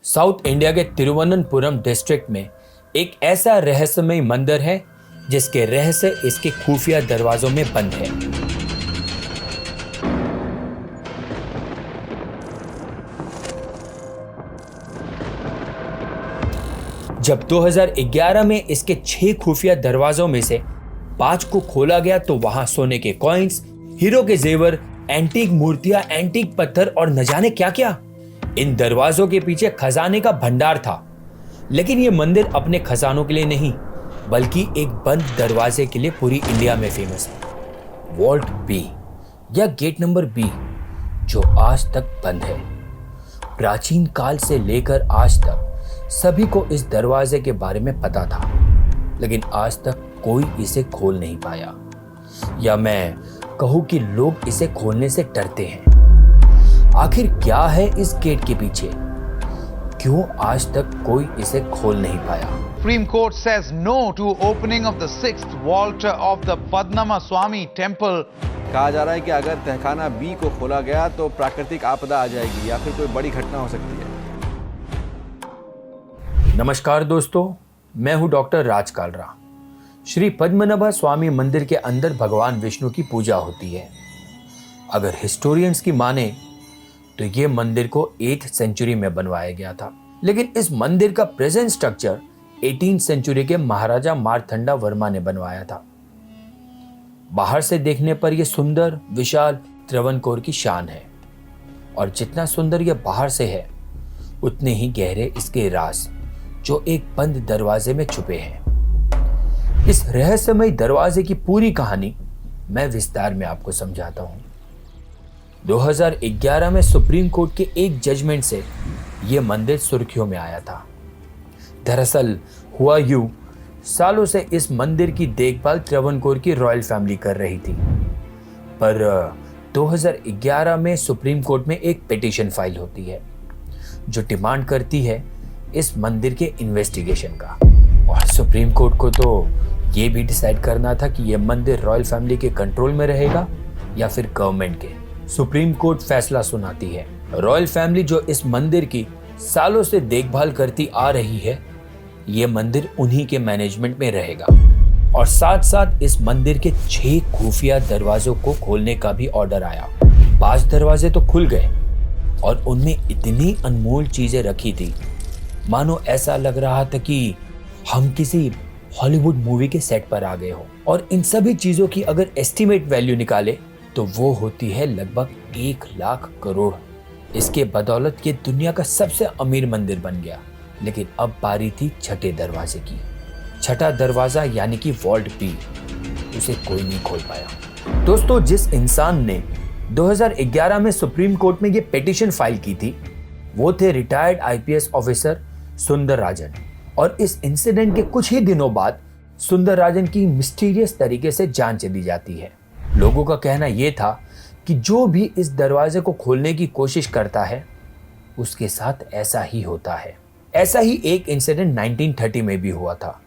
South India के Thiruvananthapuram district में एक ऐसा रहस्यमय मंदिर है जिसके रहस्य इसके खुफिया दरवाजों में बंद है। जब 2011 में इसके 6 खुफिया दरवाजों में से 5 को खोला गया तो वहां सोने के कॉइन्स, हीरो के जेवर, एंटीक मूर्तियां, एंटीक पत्थर और न जाने क्या क्या। इन दरवाजों के पीछे खजाने का भंडार था। लेकिन यह मंदिर अपने खजानों के लिए नहीं बल्कि एक बंद दरवाजे के लिए पूरी इंडिया में फेमस है। वॉल्ट बी या गेट नंबर बी, जो आज तक बंद है। प्राचीन काल से लेकर आज तक सभी को इस दरवाजे के बारे में पता था, लेकिन आज तक कोई इसे खोल नहीं पाया, या मैं कहूं कि लोग इसे खोलने से डरते हैं। आखिर क्या है इस गेट के पीछे? क्यों आज तक कोई इसे खोल नहीं पाया? Supreme Court says no to opening of the 6th vault of the Padmanabha Swamy temple. कहा जा रहा है कि अगर तहखाना बी को खोला गया तो प्राकृतिक आपदा आ जाएगी या फिर कोई बड़ी घटना हो सकती है। नमस्कार दोस्तों, मैं हूं डॉक्टर राज कालरा। श्री पद्मनाभ स्वामी मंदिर के अंदर भगवान विष्णु की पूजा होती है। अगर हिस्टोरियंस की माने तो ये मंदिर को 8th सेंचुरी में बनवाया गया था, लेकिन इस मंदिर का प्रेजेंट स्ट्रक्चर 18th सेंचुरी के महाराजा मार्तंडा वर्मा ने बनवाया था। बाहर से देखने पर यह सुंदर विशाल त्रावणकोर की शान है, और जितना सुंदर यह बाहर से है उतने ही गहरे इसके राज जो एक बंद दरवाजे में छुपे हैं। इस रहस्यमय दरवाजे की पूरी कहानी मैं विस्तार में आपको समझाता हूं। 2011 में सुप्रीम कोर्ट के एक जजमेंट से यह मंदिर सुर्खियों में आया था। दरअसल हुआ यूं, सालों से इस मंदिर की देखभाल त्रावणकोर की रॉयल फैमिली कर रही थी, पर 2011 में सुप्रीम कोर्ट में एक पिटीशन फाइल होती है जो डिमांड करती है इस मंदिर के इन्वेस्टिगेशन का। और सुप्रीम कोर्ट को तो ये भी डिसाइड करना था कि यह मंदिर रॉयल फैमिली के कंट्रोल में रहेगा या फिर गवर्नमेंट के। सुप्रीम कोर्ट फैसला सुनाती है रॉयल फैमिली जो इस मंदिर की सालों से देखभाल करती आ रही है, यह मंदिर उन्हीं के मैनेजमेंट में रहेगा। और साथ साथ इस मंदिर के 6 खुफिया दरवाजों को खोलने का भी ऑर्डर आया। 5 दरवाजे तो खुल गए और उनमें इतनी अनमोल चीजें रखी थी, मानो ऐसा लग रहा था कि हम किसी हॉलीवुड मूवी के सेट पर आ गए हो। और इन सभी चीजों की अगर एस्टिमेट वैल्यू निकाले तो वो होती है लगभग 1 लाख करोड़। इसके बदौलत ये दुनिया का सबसे अमीर मंदिर बन गया। लेकिन अब बारी थी छठे दरवाजे की। छठा दरवाजा यानी कि वॉल्ट बी, उसे कोई नहीं खोल पाया। दोस्तों, जिस इंसान ने 2011 में सुप्रीम कोर्ट में ये पिटीशन फाइल की थी वो थे रिटायर्ड आईपीएस ऑफिसर सुंदरराजन। और इस इंसिडेंट के कुछ ही दिनों बाद सुंदरराजन की मिस्टीरियस तरीके से जान चली जाती है। लोगों का कहना यह था कि जो भी इस दरवाजे को खोलने की कोशिश करता है उसके साथ ऐसा ही होता है। ऐसा ही एक इंसिडेंट 1930 में भी हुआ था,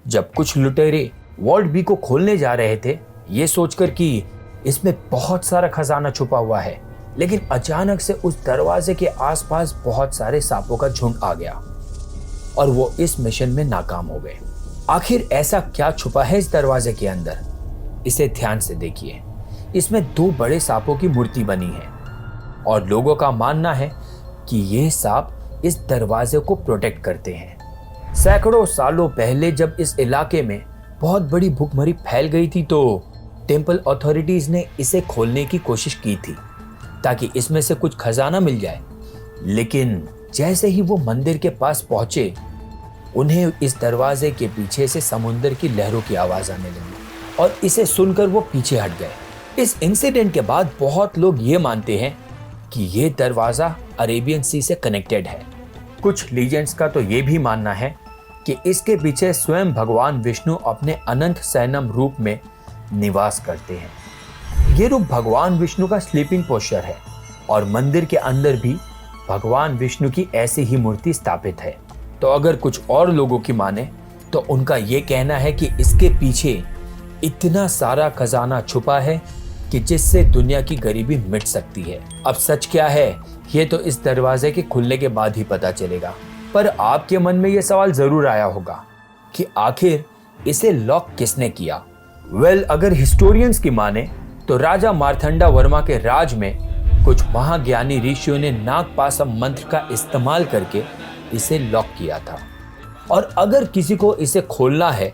जब कुछ लुटेरे वॉल्ट बी को खोलने जा रहे थे ये सोचकर कि इसमें बहुत सारा खजाना छुपा हुआ है, लेकिन अचानक से उस दरवाजे के आसपास बहुत सारे सांपों का झुंड आ गया और वो इस मिशन में नाकाम हो गए। आखिर ऐसा क्या छुपा है इस दरवाजे के अंदर, इसे ध्यान से देखिए। इसमें 2 बड़े सांपों की मूर्ति बनी है और लोगों का मानना है कि ये सांप इस दरवाजे को प्रोटेक्ट करते हैं। सैकड़ों सालों पहले जब इस इलाके में बहुत बड़ी भूखमरी फैल गई थी तो टेंपल अथॉरिटीज ने इसे खोलने की कोशिश की थी ताकि इसमें से कुछ खजाना मिल जाए। लेकिन जैसे ही वो मंदिर के पास पहुंचे उन्हें इस दरवाजे के पीछे से समुद्र की लहरों की आवाज आने लगी और इसे सुनकर वो पीछे हट गए। इस इंसिडेंट के बाद बहुत लोग ये मानते हैं कि ये दरवाजा अरेबियन सी से कनेक्टेड है। कुछ लीजेंड्स का तो ये भी मानना है कि इसके पीछे स्वयं भगवान विष्णु अपने अनंत सैनम रूप में निवास करते हैं। ये रूप भगवान विष्णु का स्लीपिंग पोस्चर है और मंदिर के अंदर भी भगवान विष्णु की ऐसी ही मूर्ति स्थापित है। तो अगर कुछ और लोगों की माने तो उनका ये कहना है कि इसके पीछे इतना सारा खजाना छुपा है कि जिससे दुनिया की गरीबी मिट सकती है। अब सच क्या है ये तो इस दरवाजे के खुलने के बाद ही पता चलेगा। पर आपके मन में यह सवाल जरूर आया होगा कि आखिर इसे लॉक किसने किया। वेल, अगर हिस्टोरियंस की माने तो राजा मार्तंडा वर्मा के राज में कुछ महाज्ञानी ऋषियों ने नागपासम मंत्र का इस्तेमाल करके इसे लॉक किया था। और अगर किसी को इसे खोलना है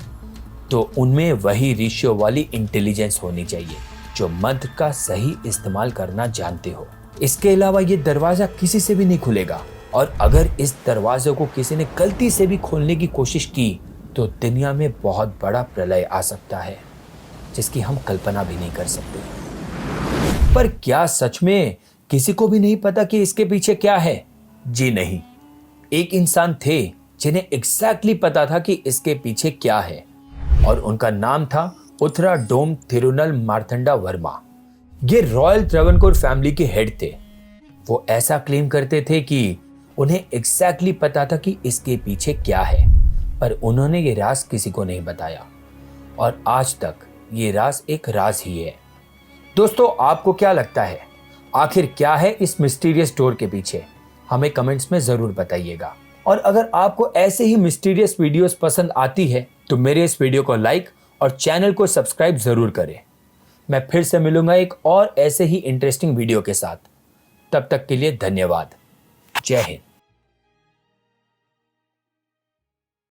तो उनमें वही ऋषियों वाली इंटेलिजेंस होनी चाहिए जो मंत्र का सही इस्तेमाल करना जानते हो। इसके अलावा ये दरवाजा किसी से भी नहीं खुलेगा, और अगर इस दरवाजे को किसी ने गलती से भी खोलने की कोशिश की तो दुनिया में बहुत बड़ा प्रलय आ सकता है जिसकी हम कल्पना भी नहीं कर सकते। पर क्या सच में किसी को भी नहीं पता कि इसके पीछे क्या है? जी नहीं, एक इंसान थे जिन्हें एग्जैक्टली पता था कि इसके पीछे क्या है, और उनका नाम था उत्तराडोम थिरुनल मार्तंडा वर्मा। ये रॉयल त्रावणकोर फैमिली के हेड थे। वो ऐसा क्लेम करते थे कि उन्हें एग्जैक्टली पता था कि इसके पीछे क्या है, पर उन्होंने ये राज किसी को नहीं बताया, और आज तक ये राज एक राज ही है। दोस्तों, आपको क्या लगता है आखिर क्या है इस मिस्टीरियस डोर के पीछे? हमें कमेंट्स में जरूर बताइएगा। और अगर आपको ऐसे ही मिस्टीरियस वीडियोस पसंद आती है तो मेरे इस वीडियो को लाइक और चैनल को सब्सक्राइब जरूर करें। मैं फिर से मिलूंगा एक और ऐसे ही इंटरेस्टिंग वीडियो के साथ। तब तक के लिए धन्यवाद। जय हिंद।